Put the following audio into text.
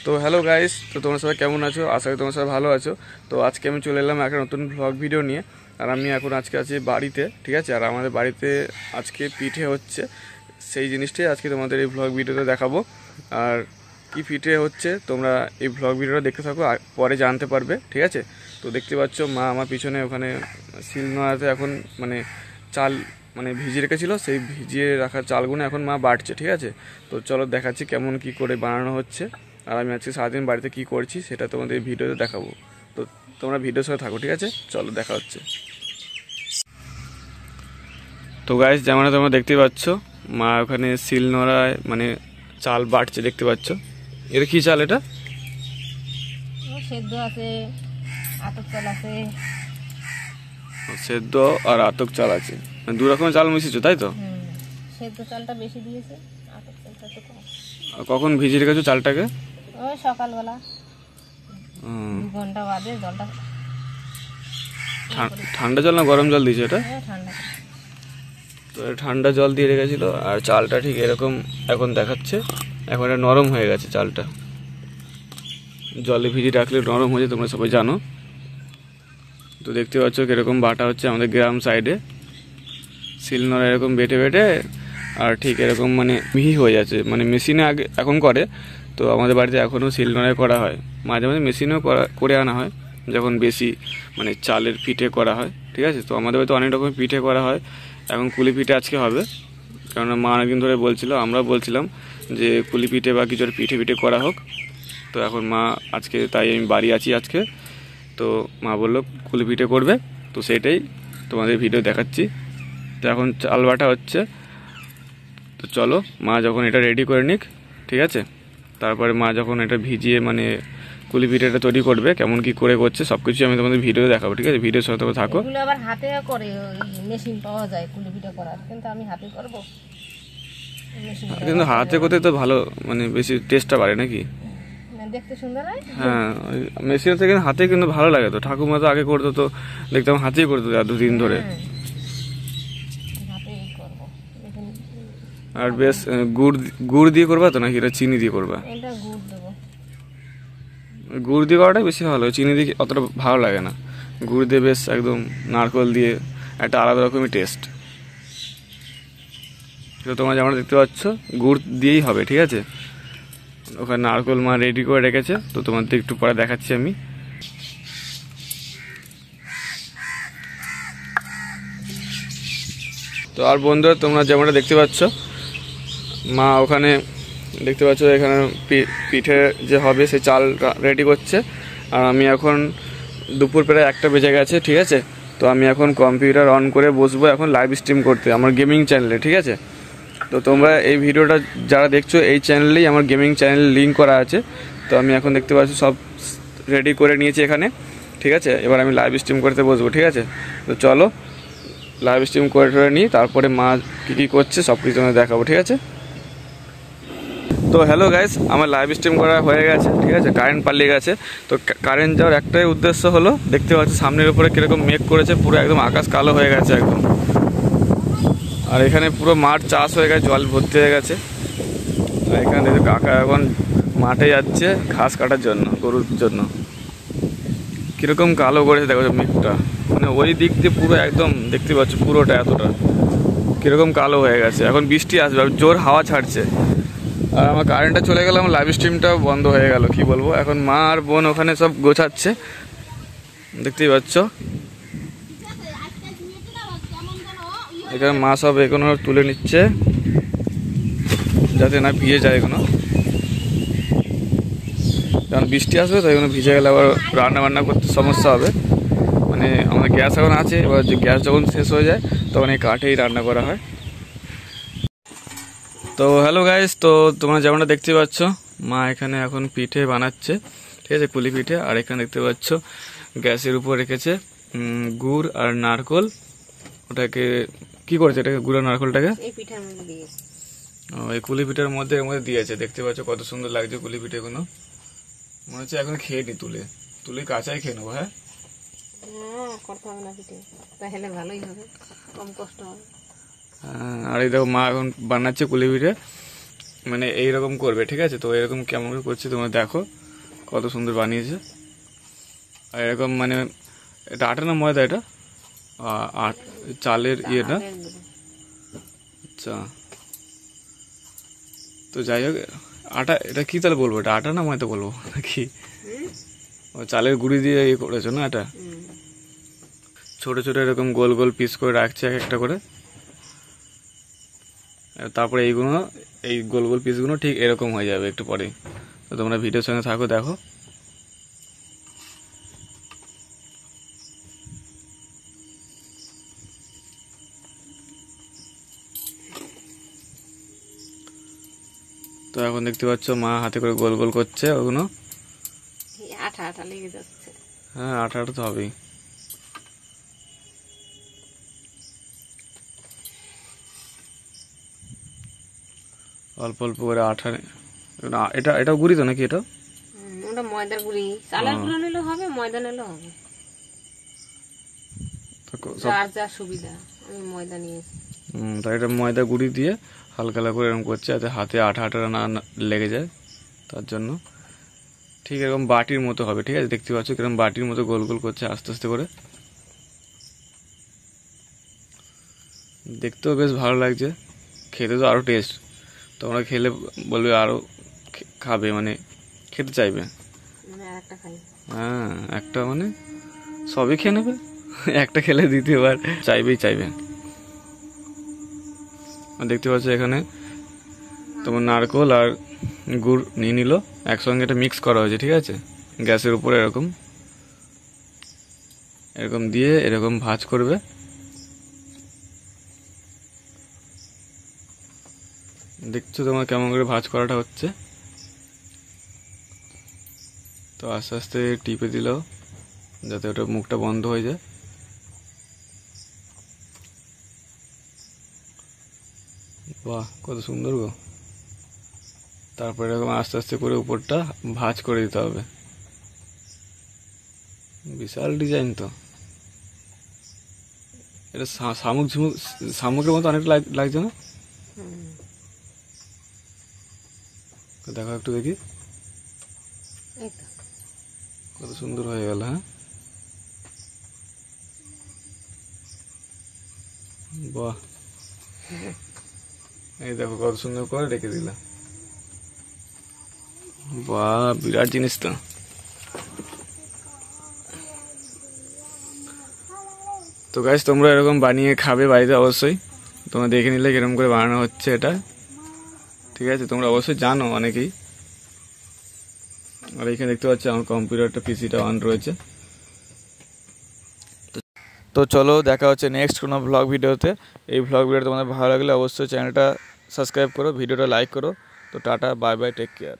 তো hello guys, তো তোমরা সবাই কেমন আছো? আশা করি তোমরা সবাই ভালো আছো। তো আজকে আমি চলে এলাম একটা নতুন ব্লগ ভিডিও নিয়ে। আর আমি এখন আজকে আছি বাড়িতে, ঠিক আছে। আর আমাদের বাড়িতে আজকে পিঠে হচ্ছে, সেই জিনিসটাই আজকে তোমাদের এই ব্লগ ভিডিওতে দেখাবো। আর কি পিঠে হচ্ছে তোমরা এই ব্লগ ভিডিওটা দেখতে থাকো, পরে জানতে পারবে, ঠিক আছে। তো দেখতে পাচ্ছ মা আমার পিছনে ওখানে শিলনোড়াতে এখন মানে চাল ভিজিয়ে রেখেছিল, সেই ভিজিয়ে রাখা চালগুলো এখন মা বাটছে, ঠিক আছে। তো চলো দেখাচ্ছি কেমন কি করে বানানো হচ্ছে। আর আমি আজকে সারাদিন বাড়িতে কি করছি সেটা তোমাদের ভিডিওতে দেখাবো। তো তোমরা ভিডিওর সাথে থাকো, ঠিক আছে। চলো দেখা হচ্ছে। তো গাইস, যেমন তোমরা দেখতে পাচ্ছ মা ওখানে শিলনোড়ায় চাল বাটছে, দেখতে পাচ্ছ। এটা কি চাল? এটা সেদ্ধ আছে, আতপ চাল আছে। সেদ্ধ আর আতপ চাল আছে, দু রকমের চাল মিশিয়েছো, তাই তো? সেদ্ধ চালটা বেশি দিয়েছে, আতপ চালটা তো কম। কখন ভিজিয়ে রেখেছো চালটাকে? ওই সকালবেলা 2 ঘন্টা বাদে জলটা। ঠান্ডা জল না গরম জল দিয়েছো এটা? ঠান্ডা। তো ঠান্ডা জল দিয়ে রেখেছিল, আর চালটা ঠিক এরকম এখন দেখাচ্ছে। এখন এটা নরম হয়ে গেছে চালটা, জলে ভিজিয়ে রাখলে নরম হয়ে যায়, তোমরা সবাই জানো। তো দেখতে পাচ্ছ কিরকম বাটা হচ্ছে আমাদের গ্রাম সাইডে, শিলনোড়া এরকম বেটে বেটে আর ঠিক এরকম মিহি হয়ে যাচ্ছে। মেশিনে আগে এখন করে, তো আমাদের বাড়িতে এখনও শিলনোড়ায় করা হয়। মাঝে মাঝে মেশিনেও করে আনা হয় যখন বেশি চালের পিঠে করা হয়, ঠিক আছে। তো আমাদের বাড়িতে অনেক রকম পিঠে করা হয়। এখন কুলি পিঠে আজকে হবে, কারণ মা অনেকদিন ধরে বলছিল, আমরা বলছিলাম যে কুলি পিঠে বা কিছু পিঠে পিঠে করা হোক। তো এখন মা আজকে, তাই আমি বাড়ি আছি আজকে, তো মা বললো কুলি পিঠে করবে, তো সেটাই তোমাদের ভিডিও দেখাচ্ছি। তো এখন চাল বাটা হচ্ছে, তো চলো মা যখন এটা রেডি করে নিক, ঠিক আছে। তারপরে মা যখন এটা ভিজিয়ে কুলি পিঠাটা তৈরি করবে, কেমন কি করে করছে সব কিছু আমি তোমাদের ভিডিও দেখাবো, ঠিক আছে। ভিডিওর সাথে থাকো। এগুলো আবার হাতে করে, মেশিন পাওয়া যায় কুলি পিঠা করার, কিন্তু আমি হাতে করব। কিন্তু হাতে করতে তো ভালো, বেশি টেস্টটা বাড়ে নাকি? দেখতে সুন্দর হয়। হ্যাঁ, মেশিন থেকে হাতে কিন্তু ভালো লাগে। তো ঠাকুমা তো আগে করতো, তো দেখতাম হাতেই করতো 2 দিন ধরে। আর বেশ গুড় দিয়ে করবা তো, নাকি এটা চিনি দিয়ে করবা? এটা গুড় দেবো। গুড় দিয়ে করাটাই বেশি ভালো, চিনি দিয়ে অতটা ভালো লাগে না। গুড় দিয়ে বেশ একদম নারকেল দিয়ে একটা আলাদা রকমের টেস্ট। তো তোমরা যেমন দেখতে পাচ্ছ গুড় দিয়েই হবে, ঠিক আছে। ওখানে নারকেল মা রেডি করে রেখেছে, তো তোমাদের একটু পরে দেখাচ্ছি আমি। তো আর বন্ধুরা, তোমরা যেমনটা দেখতে পাচ্ছ মা ওখানে দেখতে পাচ্ছ এখানে পিঠে যে হবে সে চাল রেডি করছে। আর আমি এখন দুপুর প্রায় 1টা বেজে গেছে, ঠিক আছে। তো আমি এখন কম্পিউটার অন করে বসবো এখন লাইভ স্ট্রিম করতে আমার গেমিং চ্যানেলে, ঠিক আছে। তো তোমরা এই ভিডিওটা যারা দেখছো এই চ্যানেলেই আমার গেমিং চ্যানেল লিঙ্ক করা আছে। তো আমি এখন দেখতে পাচ্ছি সব রেডি করে নিয়েছি এখানে, ঠিক আছে। এবার আমি লাইভ স্ট্রিম করতে বসবো, ঠিক আছে। তো চলো লাইভ স্ট্রিম করে নিই, তারপরে মা কী করছে সব কিছু তোমাদের দেখাবো, ঠিক আছে। তো হ্যালো গাইস, আমার লাইভ স্ট্রিম করা হয়ে গেছে, ঠিক আছে। কারেন্ট পালিয়ে গেছে। তো কারেন্ট যাওয়ার একটাই উদ্দেশ্য হলো, দেখতে পাচ্ছি সামনের উপরে কীরকম মেঘ করেছে, পুরো একদম আকাশ কালো হয়ে গেছে একদম। আর এখানে পুরো মাঠ চাষ হয়ে গেছে, জল ভর্তি হয়ে গেছে। আর এখানে দেখো কাকা এখন মাঠে যাচ্ছে ঘাস কাটার জন্য, গরুর জন্য। কীরকম কালো করেছে দেখো মেঘটা, ওই দিক দিয়ে পুরো একদম দেখতে পাচ্ছ পুরোটা এতটা কীরকম কালো হয়ে গেছে। এখন বৃষ্টি আসবে, জোর হাওয়া ছাড়ছে। আর আমার কারেন্টটা চলে গেল, আমার লাইভ স্ট্রিমটাও বন্ধ হয়ে গেল, কি বলবো। এখন মা আর বোন ওখানে সব গোছাচ্ছে, দেখতেই পাচ্ছ। এখানে মা সব এখনো তুলে নিচ্ছে যাতে না ভিজে যায় এখনো, কারণ বৃষ্টি আসবে, তো এখানে ভিজে গেলে আবার রান্না বান্না করতে সমস্যা হবে। আমাদের গ্যাস এখন আছে, এবার যে গ্যাস যখন শেষ হয়ে যায় তখন এই কাঠেই রান্না করা হয়। তো হ্যালো গাইস, তো তোমরা যেমনটা দেখতে পাচ্ছ মা এখানে এখন পিঠে বানাচ্ছে, ঠিক আছে, পুলি পিঠে। আর এখানে দেখতে পাচ্ছ গ্যাসের উপর রেখেছে গুড় আর নারকল। ওটাকে কি করেছে, এটাকে গুড় আর নারকলটাকে এই কুলি পিঠার মধ্যে দিয়েছে। দেখতে পাচ্ছ কত সুন্দর লাগছে কুলি পিঠেগুলো। মনে হচ্ছে এখন খেয়ে নি, তুলে কাঁচাই খেয়ে নেবো। হ্যাঁ, ভালোই হবে, কম কষ্ট হবে। আর এই দেখো মা এখন বানাচ্ছে কুলি পিঠে। মানে এইরকম করবে, ঠিক আছে? তো এরকম কেমন করে করছে তোমরা দেখো, কত সুন্দর বানিয়েছে। আর এরকম মানে এটা আটা না ময়দা? এটা চালের ইয়েটা। আচ্ছা, তো যাই হোক, আটা এটা কি তাহলে বলবো, এটা আটা না ময়দা বলবো নাকি? ও চালের গুঁড়ি দিয়ে ইয়ে করেছো না এটা? ছোট ছোট এরকম গোল গোল পিস করে রাখছে এক একটা করে। তারপরে এইগুলো, এই গোল গোল পিসগুলো ঠিক এরকম হয়ে যাবে একটু পরেই। তো তোমরা ভিডিওর সঙ্গে থাকো, দেখো। তো এখন দেখতে পাচ্ছ মা হাতে করে গোল গোল করছে ওগুলো। আঠা আঠা লেগে যাচ্ছে। হ্যাঁ, আটা আটা তো হবেই। অল্প অল্প করে আঠা এটা এটাও গুঁড়ি তো নাকি? এটা ওটা ময়দার গুঁড়ি, চালের গুঁড়ো নিলেও হবে, ময়দা নিলেও হবে, যার যা সুবিধা। আমি ময়দা নিয়েছি। তাই এটা ময়দা গুঁড়ি দিয়ে হালকা হালকা করে এরকম করছে, যাতে হাতে আঠা আঠা না লেগে যায়, তার জন্য। ঠিক এরকম বাটির মতো হবে, ঠিক আছে? দেখতে পাচ্ছ কিরকম বাটির মতো গোল গোল করছে আস্তে আস্তে করে। দেখতেও বেশ ভালো লাগছে, খেতে তো আরও টেস্ট। তোমরা খেলে বলবে আরও খাবে, মানে খেতে চাইবে। হ্যাঁ, একটা মানে সবই খেয়ে নেবে, একটা খেলে দ্বিতীয়বার চাইবে। দেখতে পাচ্ছ এখানে তোমার নারকোল আর গুড় নিয়ে নিল, একসঙ্গে এটা মিক্স করা হয়েছে, ঠিক আছে? গ্যাসের উপরে এরকম এরকম দিয়ে এরকম ভাঁজ করবে। দেখছো তোমার কেমন করে ভাঁজ করাটা হচ্ছে। তো আস্তে আস্তে টিপে দিল যাতে ওটা মুখটা বন্ধ হয়ে যায়। বাহ, কত সুন্দর গো। তারপরে এরকম আস্তে আস্তে করে উপরটা ভাঁজ করে দিতে হবে। বিশাল ডিজাইন তো এটা। শামুকের মতো অনেকটা লাগছে না? দেখো একটু দেখি, কত সুন্দর হয়ে গেল। হ্যাঁ, বাহ, এই দেখো কত সুন্দর করে রেখে দিলাম। বাহ, বিরাট জিনিস তো। তো গাইস, তোমরা এরকম বানিয়ে খাবে বাড়িতে অবশ্যই। তোমরা দেখে নিলে কিরকম করে বানানো হচ্ছে এটা, ঠিক আছে? তোমরা অবশ্যই জানো অনেকেই। আর এখানে দেখতে পাচ্ছি আমার কম্পিউটারটা, পিসিটা অন রয়েছে। তো চলো, দেখা হচ্ছে নেক্সট কোনো ভ্লগ ভিডিওতে। এই ভ্লগ ভিডিওটা তোমাদের ভালো লাগলে অবশ্যই চ্যানেলটা সাবস্ক্রাইব করো, ভিডিওটা লাইক করো। তো tata, bye bye, take care.